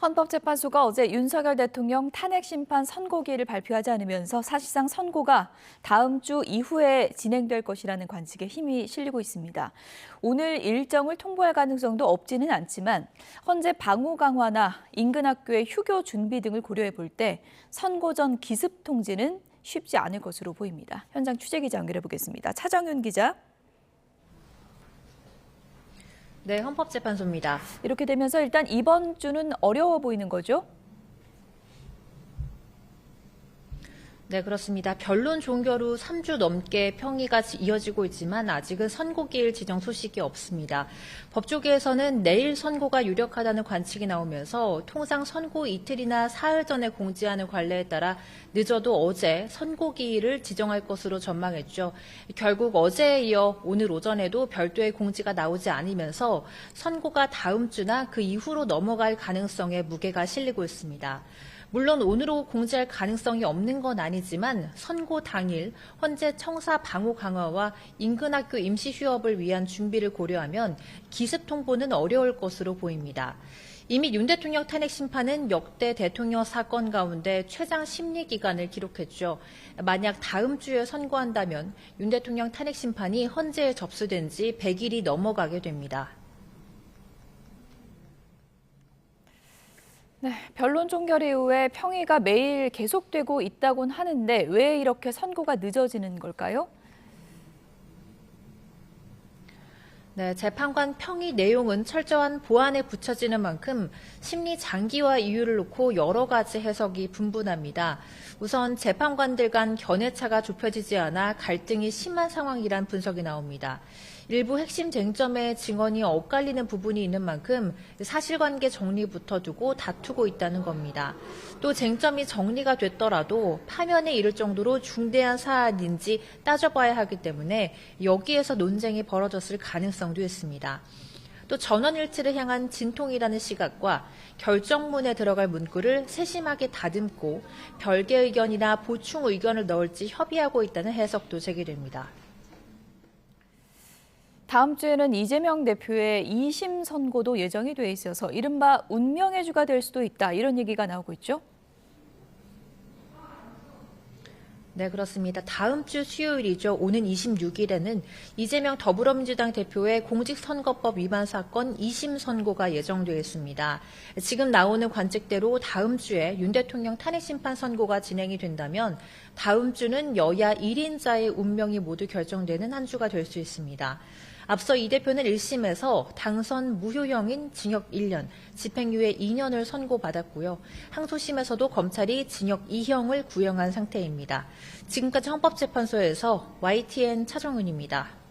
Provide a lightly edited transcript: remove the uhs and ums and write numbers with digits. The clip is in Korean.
헌법재판소가 어제 윤석열 대통령 탄핵심판 선고기일을 발표하지 않으면서 사실상 선고가 다음 주 이후에 진행될 것이라는 관측에 힘이 실리고 있습니다. 오늘 일정을 통보할 가능성도 없지는 않지만 헌재 방호 강화나 인근 학교의 휴교 준비 등을 고려해 볼 때 선고 전 기습 통지는 쉽지 않을 것으로 보입니다. 현장 취재기자 연결해 보겠습니다. 차정윤 기자. 네, 헌법재판소입니다. 이렇게 되면서 일단 이번 주는 어려워 보이는 거죠? 네, 그렇습니다. 변론 종결 후 3주 넘게 평의가 이어지고 있지만 아직은 선고기일 지정 소식이 없습니다. 법조계에서는 내일 선고가 유력하다는 관측이 나오면서 통상 선고 이틀이나 사흘 전에 공지하는 관례에 따라 늦어도 어제 선고기일을 지정할 것으로 전망했죠. 결국 어제에 이어 오늘 오전에도 별도의 공지가 나오지 않으면서 선고가 다음 주나 그 이후로 넘어갈 가능성에 무게가 실리고 있습니다. 물론 오늘 오후 공지할 가능성이 없는 건 아니지만 선고 당일 헌재 청사 방호 강화와 인근 학교 임시 휴업을 위한 준비를 고려하면 기습 통보는 어려울 것으로 보입니다. 이미 윤 대통령 탄핵 심판은 역대 대통령 사건 가운데 최장 심리 기간을 기록했죠. 만약 다음 주에 선고한다면 윤 대통령 탄핵 심판이 헌재에 접수된 지 100일이 넘어가게 됩니다. 네, 변론 종결 이후에 평의가 매일 계속되고 있다곤 하는데 왜 이렇게 선고가 늦어지는 걸까요? 네, 재판관 평의 내용은 철저한 보안에 붙여지는 만큼 심리 장기화 이유를 놓고 여러 가지 해석이 분분합니다. 우선 재판관들 간 견해차가 좁혀지지 않아 갈등이 심한 상황이란 분석이 나옵니다. 일부 핵심 쟁점의 증언이 엇갈리는 부분이 있는 만큼 사실관계 정리부터 두고 다투고 있다는 겁니다. 또 쟁점이 정리가 됐더라도 파면에 이를 정도로 중대한 사안인지 따져봐야 하기 때문에 여기에서 논쟁이 벌어졌을 가능성도 있습니다. 또 전원일치를 향한 진통이라는 시각과 결정문에 들어갈 문구를 세심하게 다듬고 별개 의견이나 보충 의견을 넣을지 협의하고 있다는 해석도 제기됩니다. 다음 주에는 이재명 대표의 2심 선고도 예정이 돼 있어서 이른바 운명의 주가 될 수도 있다, 이런 얘기가 나오고 있죠? 네, 그렇습니다. 다음 주 수요일이죠. 오는 26일에는 이재명 더불어민주당 대표의 공직선거법 위반 사건 2심 선고가 예정되어 있습니다. 지금 나오는 관측대로 다음 주에 윤 대통령 탄핵심판 선고가 진행이 된다면 다음 주는 여야 1인자의 운명이 모두 결정되는 한 주가 될 수 있습니다. 앞서 이 대표는 1심에서 당선 무효형인 징역 1년, 집행유예 2년을 선고받았고요. 항소심에서도 검찰이 징역 2형을 구형한 상태입니다. 지금까지 헌법재판소에서 YTN 차정은입니다.